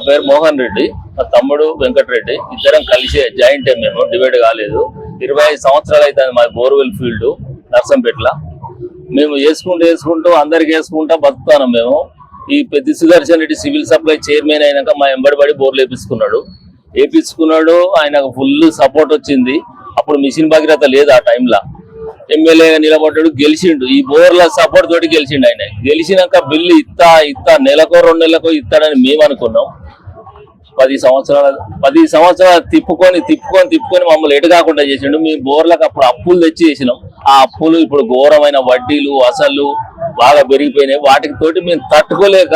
పేరు మోహన్ రెడ్డి, మా తమ్ముడు వెంకటరెడ్డి, ఇద్దరం కలిసే జాయింట్ మేము, డివైడ్ కాలేదు. 25 సంవత్సరాలు అవుతుంది మా బోర్వెల్ ఫీల్డ్ నర్సంపేటలో. మేము వేసుకుంటూ అందరికి వేసుకుంటా బతుకుతాను. మేము ఈ పెద్ద Sudarshan Reddy civil supply chairman అయినాక మా ఎంబడిబడి బోర్లు వేపించుకున్నాడు. ఆయనకు ఫుల్ సపోర్ట్ వచ్చింది. అప్పుడు మిషన్ భగీరథ లేదు ఆ టైంలో. ఎమ్మెల్యేగా నిలబడ్డాడు, గెలిచిండు. ఈ బోర్ల సపోర్ట్ తోటి గెలిచిండు. ఆయన గెలిచినాక బిల్లు ఇస్తా నెలకో 2 నెలలకో ఇస్తాడని మేము అనుకున్నాం. 10 సంవత్సరాలు తిప్పుకొని మమ్మల్ని ఎటు కాకుండా చేసిండు. మీ బోర్లకు అప్పుడు అప్పులు తెచ్చి చేసినాం. ఆ అప్పులు ఇప్పుడు ఘోరమైన వడ్డీలు అసలు బాగా పెరిగిపోయినాయి. వాటికి తోటి మేము తట్టుకోలేక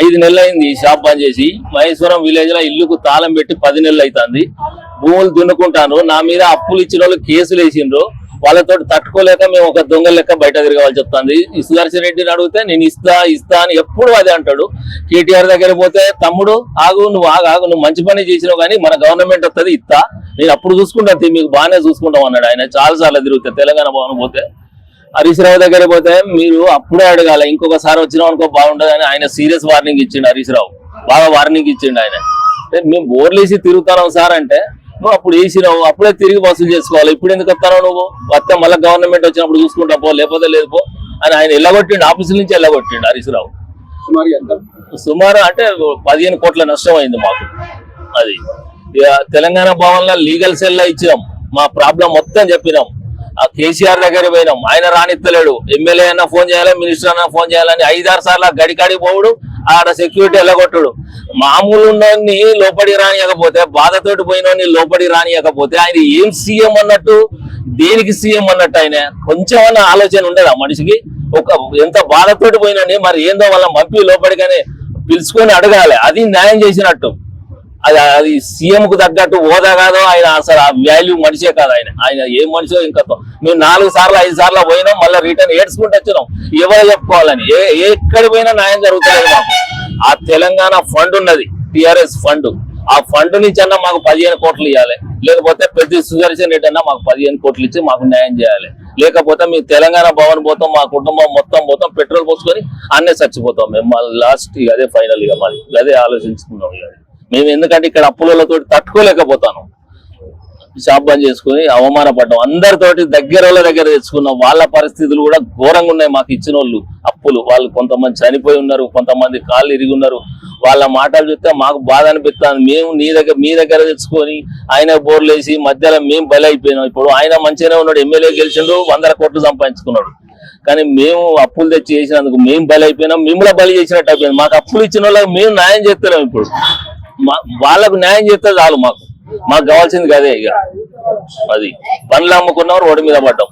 5 నెలలు అయింది ఈ షాప్ బంద్ చేసి. మహేశ్వరం విలేజ్ లో ఇల్లుకు తాళం పెట్టి 10 నెలలు అవుతుంది. భూములు దున్నుకుంటాను. నా మీద అప్పులు ఇచ్చిన వాళ్ళు కేసులు వేసిండ్రు. వాళ్ళతో తట్టుకోలేక మేము ఒక దొంగ లెక్క బయట తిరగవలసి వస్తుంది. ఈ సుదర్శన్ రెడ్డిని అడిగితే నేను ఇస్తా అని ఎప్పుడు అదే అంటాడు. కేటీఆర్ దగ్గర పోతే తమ్ముడు ఆగు నువ్వు మంచి పని చేసినావు కానీ మన గవర్నమెంట్ వస్తుంది ఇస్తా, నేను అప్పుడు చూసుకుంటాను, మీకు బాగానే చూసుకుంటాం అన్నాడు. ఆయన చాలా తిరుగుతాయి. తెలంగాణ భవన్ పోతే హరీష్ రావు దగ్గర పోతే మీరు అప్పుడే అడగాల, ఇంకొకసారి వచ్చినాం అనుకో బాగుంటది అని ఆయన సీరియస్ వార్నింగ్ ఇచ్చిండు. హరీష్ రావు బాగా వార్నింగ్ ఇచ్చిండు. ఆయన మేము బోర్లేసి తిరుగుతాం సార్ అంటే, నువ్వు అప్పుడు వేసినావు, అప్పుడే తిరిగి వసూలు చేసుకోవాలి, ఇప్పుడు ఎందుకు వస్తావు నువ్వు, వస్తే మళ్ళీ గవర్నమెంట్ వచ్చినప్పుడు చూసుకుంటా పో, లేకపోతే లేదు పో అని ఆయన వెళ్ళగొట్టిండు. ఆఫీసుల నుంచి వెళ్ళగొట్టిండు హరీష్ రావు. సుమారు అంటే 15 కోట్ల నష్టం అయింది మాకు. అది తెలంగాణ భవన్ లో లీగల్ సెల్ లో ఇచ్చినాం. మా ప్రాబ్లం మొత్తం చెప్పినాం. ఆ కేసీఆర్ దగ్గర పోయినాం, ఆయన రానిత్తలేడు. ఎమ్మెల్యే అన్నా ఫోన్ చేయాలి, మినిస్టర్ అన్నా ఫోన్ చేయాలని 5-6 సార్లు గడికాడి పోవుడు. ఆడ సెక్యూరిటీ వెళ్ళగొట్టుడు. మామూలు ఉన్నోని లోపడి రానియకపోతే, బాధతోటి పోయినోని లోపడి రానియకపోతే ఆయన ఏం సీఎం అన్నట్టు, దేనికి సీఎం అన్నట్టు ఆయన కొంచెం ఆలోచన ఉండదు ఆ మనిషికి. ఎంత బాధతోటి పోయినోని మరి ఏందో వాళ్ళ మప్పి లోపడిగానే పిలుచుకొని అడగాలి. అది న్యాయం చేసినట్టు. అది సీఎం కు తగ్గట్టు హోదా కాదు. ఆయన అసలు ఆ వాల్యూ మనిషే కాదు. ఆయన ఏ మనిషో ఇంకా. మేము 4 సార్లు 5 సార్లు పోయినాం, మళ్ళీ రిటర్న్ ఏడ్చుకుంటూ వచ్చినాం. ఎవరు చెప్పుకోవాలని, ఎక్కడ పోయినా న్యాయం జరుగుతుంది మాకు. ఆ తెలంగాణ ఫండ్ ఉన్నది, టిఆర్ఎస్ ఫండ్. ఆ ఫండ్ నుంచి అన్నా మాకు 15 కోట్లు ఇవ్వాలి. లేకపోతే పెద్ద సుదర్శన్ రెడ్డి అన్నా మాకు 15 కోట్లు ఇచ్చి మాకు న్యాయం చేయాలి. లేకపోతే మేము తెలంగాణ భవన్ పోతాం, మా కుటుంబం మొత్తం పోతాం, పెట్రోల్ పోసుకొని అన్నే చచ్చిపోతాం మేము. మా లాస్ట్ అదే ఫైనల్ గా మాది అదే ఆలోచించుకున్నాం. మేము ఎందుకంటే ఇక్కడ అప్పులతో తట్టుకోలేకపోతాను. షాప్ బంద్ చేసుకుని అవమానపడ్డాం. అందరితోటి దగ్గర తెచ్చుకున్నాం. వాళ్ళ పరిస్థితులు కూడా ఘోరంగా ఉన్నాయి. మాకు ఇచ్చిన వాళ్ళు అప్పులు, వాళ్ళు కొంతమంది చనిపోయి ఉన్నారు, కొంతమంది కాళ్ళు ఇరిగి ఉన్నారు. వాళ్ళ మాటలు చూస్తే మాకు బాధ అనిపిస్తాను. మేము మీ దగ్గర తెచ్చుకొని ఆయన బోర్లు వేసి మధ్యలో మేము బలి అయిపోయినాం. ఇప్పుడు ఆయన మంచిగానే ఉన్నాడు, ఎమ్మెల్యే గెలిచిండు, 100 కోట్లు సంపాదించుకున్నాడు. కానీ మేము అప్పులు తెచ్చి చేసినందుకు మేము బలి అయిపోయినాం. మిమ్మల్ని బలి చేసినట్టు అయిపోయింది. మాకు అప్పులు ఇచ్చిన వాళ్ళకి మేము న్యాయం చేస్తున్నాం. ఇప్పుడు వాళ్ళకు న్యాయం చేస్తే చాలు. మాకు కావాల్సింది కదే. ఇక అది పనులు అమ్ముకున్నవారు రోడ్డు మీద పడ్డాం.